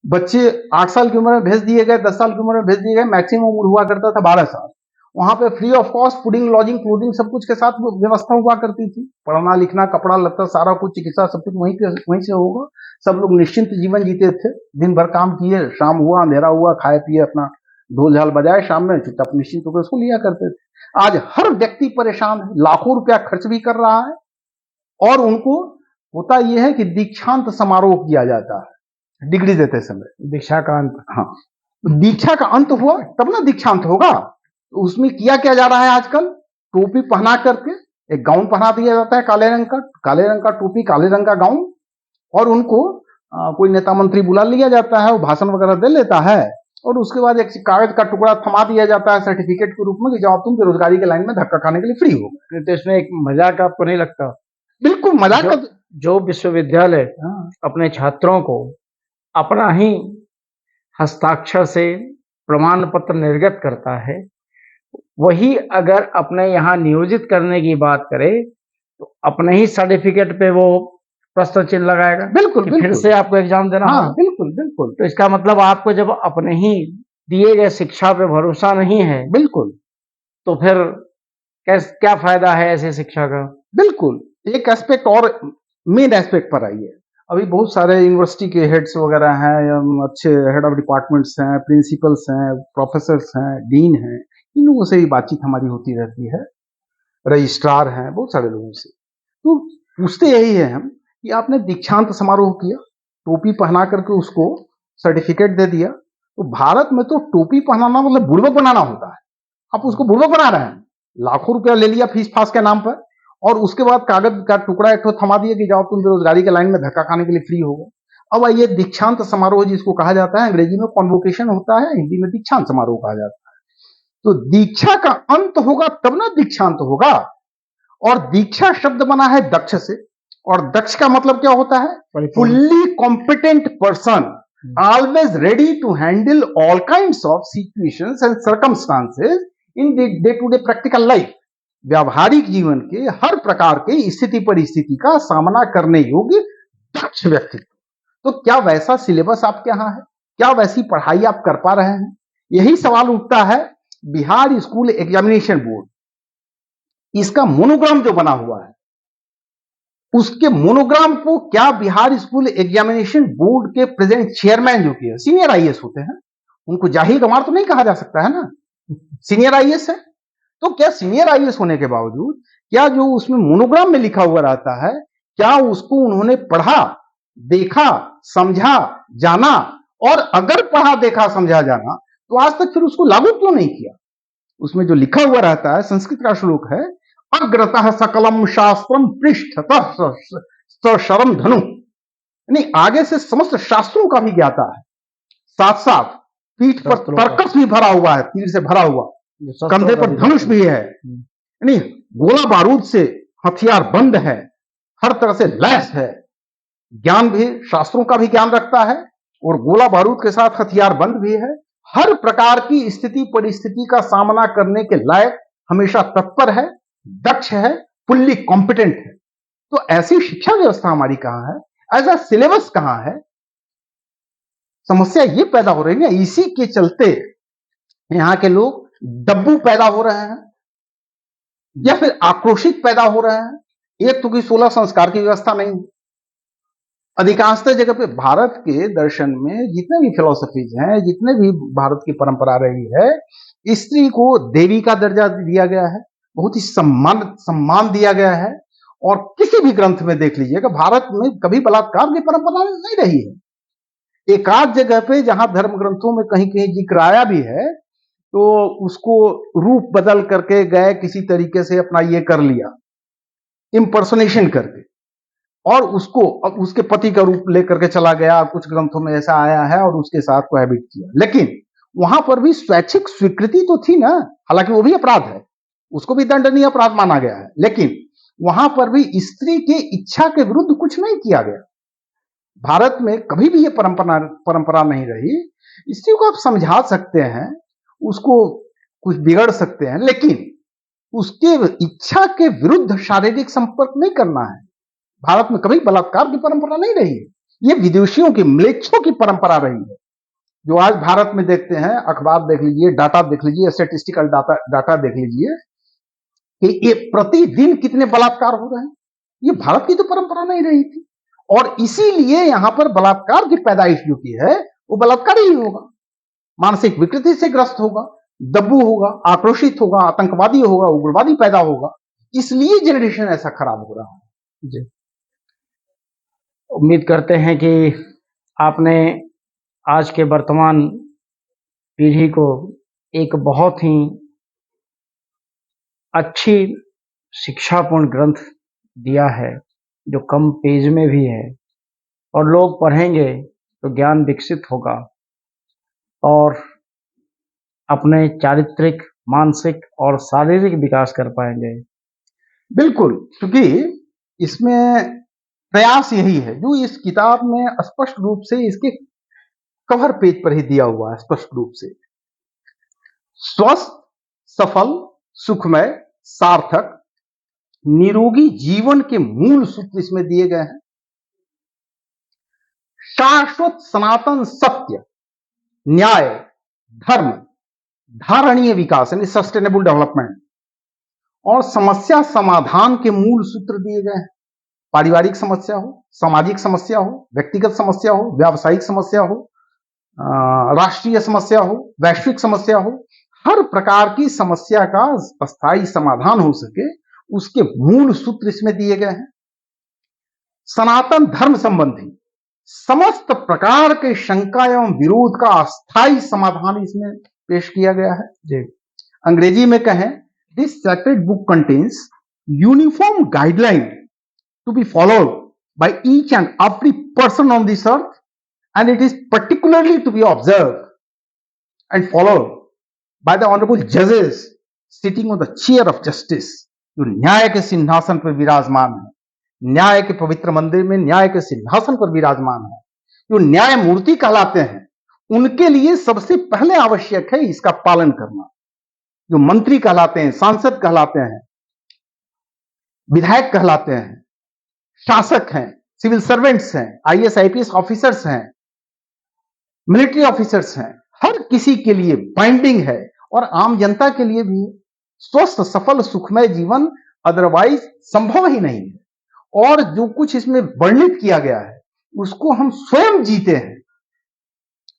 बच्चे 8 साल की उम्र में भेज दिए गए, 10 साल की उम्र में भेज दिए गए, मैक्सिमम उम्र हुआ करता था 12 साल। वहां पे free of cost fooding, lodging, clothing सब कुछ के साथ व्यवस्था हुआ करती थी। पढ़ना लिखना, कपड़ा लत्ता, सारा कुछ, चिकित्सा सब कुछ वहीं से होगा। सब लोग निश्चिंत जीवन जीते थे। दिन भर काम किए, शाम हुआ, अंधेरा हुआ, खाए पिए, अपना ढोल झाल बजाए, शाम में चुपचाप निश्चिंत होकर उसको लिया करते थे। आज हर व्यक्ति परेशान है, लाखों रुपया खर्च भी कर रहा है और उनको होता यह है कि दीक्षांत समारोह किया जाता है डिग्री देते समय। दीक्षा का अंत। हाँ, दीक्षा का अंत हुआ तब ना दीक्षांत होगा। तो उसमें किया क्या जा रहा है आजकल, टोपी पहना करके एक गाउन पहना दिया जाता है काले रंग का टोपी, काले रंग का गाउन, और उनको कोई नेता मंत्री बुला लिया जाता है, वो भाषण वगैरह दे लेता है, और उसके बाद एक कागज का टुकड़ा थमा दिया जाता है सर्टिफिकेट के रूप में कि जाओ तुम बेरोजगारी के लाइन में धक्का खाने के लिए फ्री हो। तो इसमें एक मजाक आपको नहीं लगता? बिल्कुल मजाक का। जो विश्वविद्यालय अपने छात्रों को अपना ही हस्ताक्षर से प्रमाण पत्र निर्गत करता है, वही अगर अपने यहाँ नियोजित करने की बात करे तो अपने ही सर्टिफिकेट पे वो प्रश्न चिन्ह लगाएगा। बिल्कुल फिर से आपको एग्जाम देना हाँ, होगा। बिल्कुल। तो इसका मतलब आपको जब अपने ही दिए गए शिक्षा पे भरोसा नहीं है, बिल्कुल, तो फिर क्या फायदा है ऐसे शिक्षा का? बिल्कुल। एक एस्पेक्ट और मेन एस्पेक्ट पर आइए। अभी बहुत सारे यूनिवर्सिटी के हेड्स वगैरह हैं, या अच्छे हेड ऑफ डिपार्टमेंट्स हैं, प्रिंसिपल्स हैं, प्रोफेसर्स हैं, डीन हैं, इन लोगों से भी बातचीत हमारी होती रहती है, रजिस्ट्रार हैं, बहुत सारे लोगों से। तो पूछते यही है हम कि आपने दीक्षांत समारोह किया, टोपी पहना करके उसको सर्टिफिकेट दे दिया। तो भारत में तो टोपी पहनाना मतलब बुड़बक बनाना होता है। आप उसको बुड़बक बना रहे हैं, लाखों रुपया ले लिया फीस फास के नाम पर, और उसके बाद कागज का टुकड़ा एक थमा दिया कि जाओ तुम बेरोजगारी के लाइन में धक्का खाने के लिए फ्री हो गए। अब आइए दीक्षांत समारोह जिसको कहा जाता है, अंग्रेजी में कॉन्वोकेशन होता है, हिंदी में दीक्षांत समारोह कहा जाता है। तो दीक्षा का अंत होगा तब ना दीक्षांत होगा। और दीक्षा शब्द बना है दक्ष से, और दक्ष का मतलब क्या होता है, fully competent person, always ready to handle all kinds of situations and circumstances in day to day practical life. व्यावहारिक जीवन के हर प्रकार के स्थिति परिस्थिति का सामना करने योग्य दक्ष व्यक्तित्व। तो क्या वैसा सिलेबस आपके यहाँ है? क्या वैसी पढ़ाई आप कर पा रहे हैं? यही सवाल उठता है। बिहार स्कूल एग्जामिनेशन बोर्ड, इसका मोनोग्राम जो बना हुआ है, उसके मोनोग्राम को क्या बिहार स्कूल एग्जामिनेशन बोर्ड के प्रेजेंट चेयरमैन जो कि सीनियर आईएएस होते हैं, उनको जाहिर गंवार तो नहीं कहा जा सकता है ना, सीनियर आईएएस है। तो क्या सीनियर आईएएस होने के बावजूद क्या जो उसमें मोनोग्राम में लिखा हुआ रहता है, क्या उसको उन्होंने पढ़ा, देखा, समझा, जाना? और अगर पढ़ा, देखा, समझा, जाना, तो आज तक फिर उसको लागू क्यों नहीं किया? उसमें जो लिखा हुआ रहता है, संस्कृत का श्लोक है, अग्रतः सकलम शास्त्रम पृष्ठतः शरम धनु, यानी आगे से समस्त शास्त्रों का भी ज्ञाता है, साथ साथ पीठ पर तर्कस भी भरा हुआ है, तीर से भरा हुआ, कंधे पर धनुष भी है, यानी गोला बारूद से हथियार बंद है, हर तरह से लैस है। ज्ञान भी शास्त्रों का भी ज्ञान रखता है, और गोला बारूद के साथ हथियार बंद भी है। हर प्रकार की स्थिति परिस्थिति का सामना करने के लायक हमेशा तत्पर है, दक्ष है, फुल्ली कॉम्पिटेंट है। तो ऐसी शिक्षा व्यवस्था हमारी कहां है? ऐसा सिलेबस कहां है? समस्या ये पैदा हो रही है। इसी के चलते यहां के लोग डब्बू पैदा हो रहे हैं, या फिर आक्रोशित पैदा हो रहे हैं। एक तो कि 16 संस्कार की व्यवस्था नहीं है। अधिकांशतः जगह पे भारत के दर्शन में जितने भी फिलोसफीज हैं, जितने भी भारत की परंपरा रही है, स्त्री को देवी का दर्जा दिया गया है, बहुत ही सम्मान दिया गया है। और किसी भी ग्रंथ में देख लीजिएगा, भारत में कभी बलात्कार की परंपरा नहीं रही है। एक आध जगह पे जहां धर्म ग्रंथों में कहीं कहीं जिक्र आया भी है, तो उसको रूप बदल करके गए, किसी तरीके से अपना ये कर लिया, इंपर्सोनेशन करके, और उसको अब उसके पति का रूप लेकर के चला गया। कुछ ग्रंथों में ऐसा आया है, और उसके साथ कोहैबिट किया। लेकिन वहां पर भी स्वैच्छिक स्वीकृति तो थी ना, हालांकि वो भी अपराध है, उसको भी दंडनीय अपराध माना गया है, लेकिन वहां पर भी स्त्री की इच्छा के विरुद्ध कुछ नहीं किया गया। भारत में कभी भी ये परंपरा नहीं रही। स्त्री को आप समझा सकते हैं, उसको कुछ बिगड़ सकते हैं, लेकिन उसके इच्छा के विरुद्ध शारीरिक संपर्क नहीं करना है। भारत में कभी बलात्कार की परंपरा नहीं रही है। ये विदेशियों की, म्लेच्छों की परंपरा रही है, जो आज भारत में देखते हैं। अखबार देख लीजिए, डाटा देख लीजिए, स्टैटिस्टिकल डाटा देख लीजिए कि ये प्रतिदिन कितने बलात्कार हो रहे हैं। ये भारत की तो परंपरा नहीं रही थी, और इसीलिए यहां पर बलात्कार की पैदाइश जो की है, वो बलात्कार ही होगा, मानसिक विकृति से ग्रस्त होगा, दब्बू होगा, आक्रोशित होगा, आतंकवादी होगा, उग्रवादी पैदा होगा। इसलिए जनरेशन ऐसा खराब हो रहा है। जी। उम्मीद करते हैं कि आपने आज के वर्तमान पीढ़ी को एक बहुत ही अच्छी शिक्षापूर्ण ग्रंथ दिया है, जो कम पेज में भी है और लोग पढ़ेंगे तो ज्ञान विकसित होगा और अपने चारित्रिक, मानसिक और शारीरिक विकास कर पाएंगे। बिल्कुल, क्योंकि इसमें प्रयास यही है जो इस किताब में स्पष्ट रूप से इसके कवर पेज पर ही दिया हुआ है, स्पष्ट रूप से स्वस्थ, सफल, सुखमय, सार्थक, निरोगी जीवन के मूल सूत्र इसमें दिए गए हैं। शाश्वत सनातन सत्य, न्याय, धर्म, धारणीय विकास यानी सस्टेनेबल डेवलपमेंट और समस्या समाधान के मूल सूत्र दिए गए हैं। पारिवारिक समस्या हो, सामाजिक समस्या हो, व्यक्तिगत समस्या हो, व्यावसायिक समस्या हो, राष्ट्रीय समस्या हो, वैश्विक समस्या हो, हर प्रकार की समस्या का अस्थायी समाधान हो सके उसके मूल सूत्र इसमें दिए गए हैं। सनातन धर्म संबंधी समस्त प्रकार के शंका एवं विरोध का अस्थायी समाधान इसमें पेश किया गया है। जी, अंग्रेजी में कहें, this sacred book contains uniform guideline to be followed by each and every person on this earth and it is particularly to be observed and followed by the honorable judges sitting on the chair of justice, जो न्याय के सिंहासन पर विराजमान है, न्याय के पवित्र मंदिर में न्याय के सिंहासन पर विराजमान है, जो न्याय मूर्ति कहलाते हैं, उनके लिए सबसे पहले आवश्यक है इसका पालन करना। जो मंत्री कहलाते हैं, सांसद कहलाते हैं, विधायक कहलाते हैं, शासक हैं, सिविल सर्वेंट्स हैं, आईएएस आईपीएस ऑफिसर्स हैं, मिलिट्री ऑफिसर्स हैं, हर किसी के लिए बाइंडिंग है और आम जनता के लिए भी स्वस्थ, सफल, सुखमय जीवन अदरवाइज संभव ही नहीं है। और जो कुछ इसमें वर्णित किया गया है उसको हम स्वयं जीते हैं।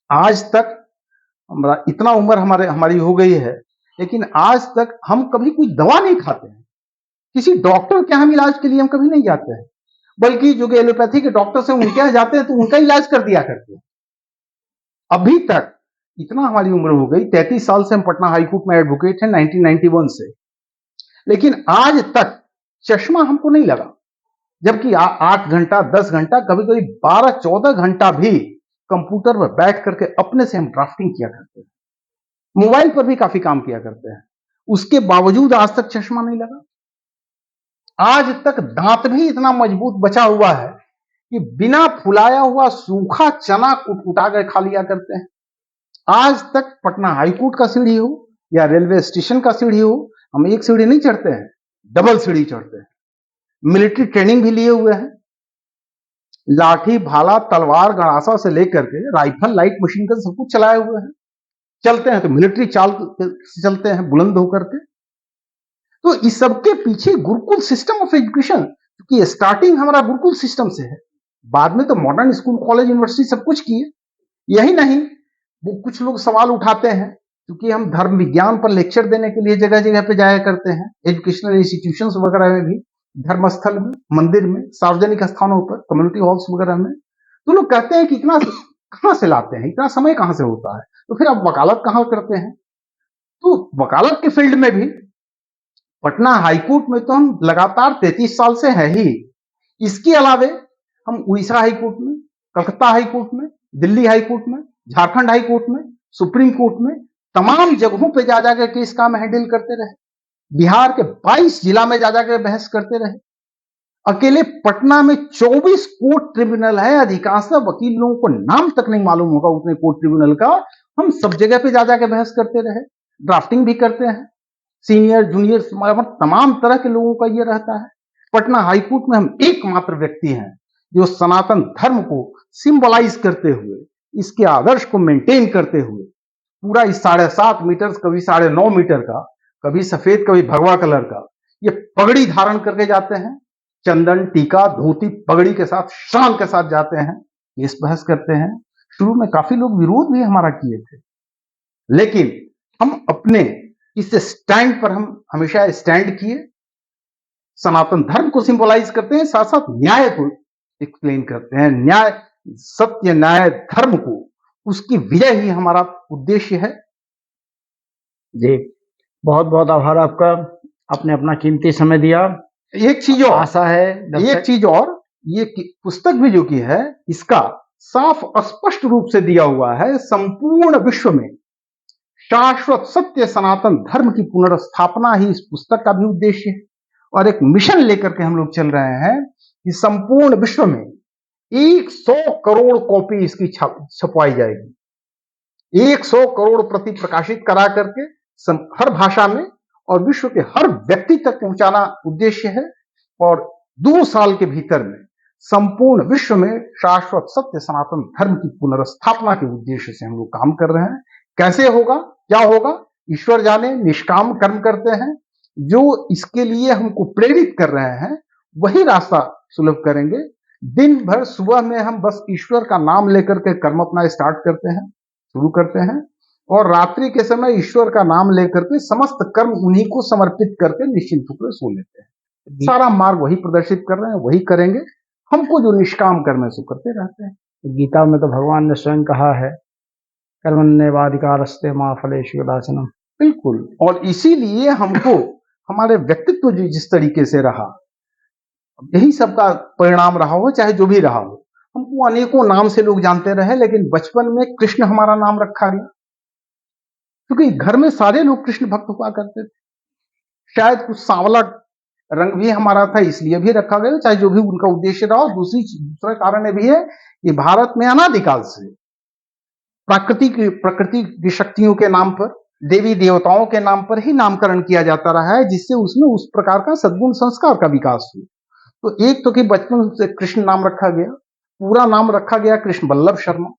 आज तक इतना उम्र हमारी हो गई है, लेकिन आज तक हम कभी कोई दवा नहीं खाते हैं, किसी डॉक्टर के हम इलाज के लिए हम कभी नहीं जाते हैं, बल्कि जो एलोपैथी के डॉक्टर से उनके यहाँ जाते हैं तो उनका इलाज कर दिया करते हैं। अभी तक इतना हमारी उम्र हो गई, 33 साल से हम पटना हाईकोर्ट में एडवोकेट हैं 1991 से, लेकिन आज तक चश्मा हमको नहीं लगा। जबकि 8 घंटा 10 घंटा कभी कभी 12-14 घंटा भी कंप्यूटर पर बैठ करके अपने से हम ड्राफ्टिंग किया करते हैं, मोबाइल पर भी काफी काम किया करते हैं, उसके बावजूद आज तक चश्मा नहीं लगा। आज तक दांत भी इतना मजबूत बचा हुआ है कि बिना फुलाया हुआ सूखा चना कुटकुटा कर खा लिया करते हैं। आज तक पटना हाईकोर्ट का सीढ़ी हो या रेलवे स्टेशन का सीढ़ी हो, हम एक सीढ़ी नहीं चढ़ते हैं, डबल सीढ़ी चढ़ते हैं। मिलिट्री ट्रेनिंग भी लिए हुए हैं, लाठी, भाला, तलवार, गणासा से लेकर के राइफल, लाइट मशीन गन सब कुछ चलाए हुए हैं। चलते हैं तो मिलिट्री चाल से चलते हैं, बुलंद होकर के। तो इस सबके पीछे गुरुकुल सिस्टम ऑफ एजुकेशन, क्योंकि स्टार्टिंग हमारा गुरुकुल सिस्टम से है, बाद में तो मॉडर्न स्कूल, कॉलेज, यूनिवर्सिटी सब कुछ किए। यही नहीं, वो कुछ लोग सवाल उठाते हैं, क्योंकि हम धर्म विज्ञान पर लेक्चर देने के लिए जगह जगह पे जाया करते हैं, एजुकेशनल इंस्टीट्यूशंस वगैरह में भी, धर्मस्थल में, मंदिर में, सार्वजनिक स्थानों पर, कम्युनिटी हॉल्स वगैरह में। तो लोग कहते हैं कि इतना कहां से लाते हैं, इतना समय कहां से होता है, तो फिर आप वकालत कहां करते हैं? तो वकालत के फील्ड में भी पटना हाईकोर्ट में तो हम लगातार 33 साल से है ही। इसके अलावे हम उड़ीसा हाईकोर्ट में, कलकत्ता हाईकोर्ट में, दिल्ली हाईकोर्ट में, झारखंड हाईकोर्ट में, सुप्रीम कोर्ट में, तमाम जगहों पे जा जाकर केस काम हैंडल करते रहे। बिहार के 22 जिला में जा जाकर बहस करते रहे। अकेले पटना में 24 कोर्ट ट्रिब्यूनल है। अधिकांश वकील लोगों को नाम तक नहीं मालूम होगा उतने कोर्ट ट्रिब्यूनल का। हम सब जगह पे जा जाकर बहस करते रहे, ड्राफ्टिंग भी करते हैं, सीनियर जूनियर तमाम तरह के लोगों का ये रहता है। पटना हाईकोर्ट में हम एकमात्र व्यक्ति हैं जो सनातन धर्म को सिंबलाइज करते हुए, इसके आदर्श को मेंटेन करते हुए पूरा इस 7.5 मीटर, कभी 9.5 मीटर का, कभी सफेद कभी भगवा कलर का ये पगड़ी धारण करके जाते हैं, चंदन, टीका, धोती, पगड़ी के साथ शान के साथ जाते हैं, केस बहस करते हैं। शुरू में काफी लोग विरोध भी हमारा किए थे, लेकिन हम अपने इस स्टैंड पर हम हमेशा स्टैंड किए। सनातन धर्म को सिंबलाइज करते हैं, साथ साथ न्याय को एक्सप्लेन करते हैं। न्याय, सत्य, न्याय, धर्म को, उसकी विजय ही हमारा उद्देश्य है। जी, बहुत बहुत आभार आपका, आपने अपना कीमती समय दिया। एक चीज और, आशा है एक चीज और, ये पुस्तक भी जो की है, इसका साफ स्पष्ट रूप से दिया हुआ है, संपूर्ण विश्व में शाश्वत सत्य सनातन धर्म की पुनर्स्थापना ही इस पुस्तक का भी उद्देश्य है। और एक मिशन लेकर के हम लोग चल रहे हैं कि संपूर्ण विश्व में 100 करोड़ कॉपी इसकी छपवाई जाएगी। 100 करोड़ प्रति प्रकाशित करा करके हर भाषा में और विश्व के हर व्यक्ति तक पहुंचाना उद्देश्य है। और 2 साल के भीतर में संपूर्ण विश्व में शाश्वत सत्य सनातन धर्म की पुनर्स्थापना के उद्देश्य से हम लोग काम कर रहे हैं। कैसे होगा, क्या होगा, ईश्वर जाने। निष्काम कर्म करते हैं, जो इसके लिए हमको प्रेरित कर रहे हैं वही रास्ता सुलभ करेंगे। दिन भर सुबह में हम बस ईश्वर का नाम लेकर के कर्म अपना स्टार्ट करते हैं, शुरू करते हैं, और रात्रि के समय ईश्वर का नाम लेकर के समस्त कर्म उन्हीं को समर्पित करके निश्चिंत होकर सो लेते हैं। सारा मार्ग वही प्रदर्शित कर रहे हैं, वही करेंगे। हमको जो निष्काम कर्म है सो करते रहते हैं। गीता में तो भगवान ने स्वयं कहा है, कर्मण्येवाधिकारस्ते मा फलेषु कदाचन। बिल्कुल, और इसीलिए हमको हमारे व्यक्तित्व जो जिस तरीके से रहा, यही सबका परिणाम रहा हो, चाहे जो भी रहा हो। हमको अनेकों नाम से लोग जानते रहे, लेकिन बचपन में कृष्ण हमारा नाम रखा गया, क्योंकि घर में सारे लोग कृष्ण भक्त हुआ करते थे। शायद कुछ सांवला रंग भी हमारा था, इसलिए भी रखा गया, चाहे जो भी उनका उद्देश्य रहा। दूसरा कारण ये भी है कि भारत में अनादिकाल से प्रकृति की शक्तियों के नाम पर, देवी देवताओं के नाम पर ही नामकरण किया जाता रहा है, जिससे उसमें उस प्रकार का सद्गुण संस्कार का विकास हुआ। तो एक तो कि बचपन से कृष्ण नाम रखा गया, पूरा नाम रखा गया कृष्ण बल्लभ शर्मा।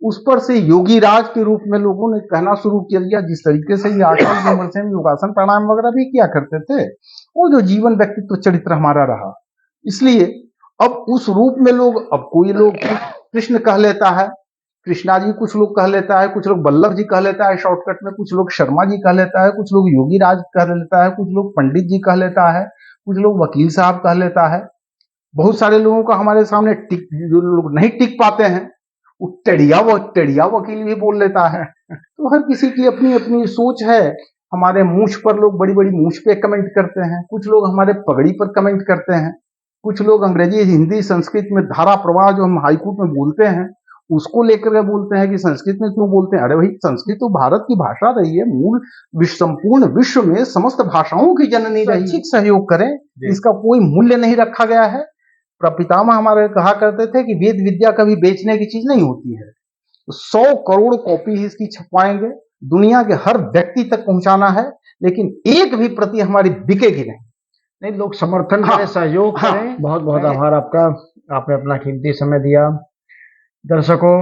उस पर से योगी राज के रूप में लोगों ने कहना शुरू कर दिया। जिस तरीके से ये 8 उम्र से योगासन प्राणायाम वगैरह भी किया करते थे, वो जो जीवन व्यक्तित्व चरित्र हमारा रहा, इसलिए अब उस रूप में लोग, अब कोई लोग कृष्ण कह लेता है, कृष्णा जी कुछ लोग कह लेता है, कुछ लोग बल्लभ जी कह लेता है शॉर्टकट में, कुछ लोग शर्मा जी कह लेता है, कुछ लोग योगी राज कह लेता है, कुछ लोग पंडित जी कह लेता है, कुछ लोग वकील साहब कह लेता है। बहुत सारे लोगों का हमारे सामने जो लोग नहीं टिक पाते हैं, वो टेढ़िया वकील भी बोल लेता है। तो हर किसी की अपनी अपनी सोच है। हमारे मूछ पर लोग बड़ी बड़ी मूछ पे कमेंट करते हैं, कुछ लोग हमारे पगड़ी पर कमेंट करते हैं, कुछ लोग अंग्रेजी हिंदी संस्कृत में धारा प्रवाह जो हम हाईकोर्ट में बोलते हैं उसको लेकर के बोलते हैं कि संस्कृत में क्यों बोलते हैं। अरे भाई, संस्कृत तो भारत की भाषा रही है, मूल संपूर्ण विश्व में समस्त भाषाओं की जननी रही। शैक्षिक सहयोग करें, इसका कोई मूल्य नहीं रखा गया है। प्रपितामह हमारे कहा करते थे कि वेद विद्या कभी बेचने की चीज नहीं होती है। 100 करोड़ कॉपी इसकी छपवाएंगे, दुनिया के हर व्यक्ति तक पहुंचाना है, लेकिन एक भी प्रति हमारी बिकेगी नहीं। नहीं, लोग समर्थन करें, सहयोग करें। बहुत बहुत आभार आपका, आपने अपना कीमती समय दिया। दर्शकों,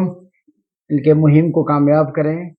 इनके मुहिम को कामयाब करें।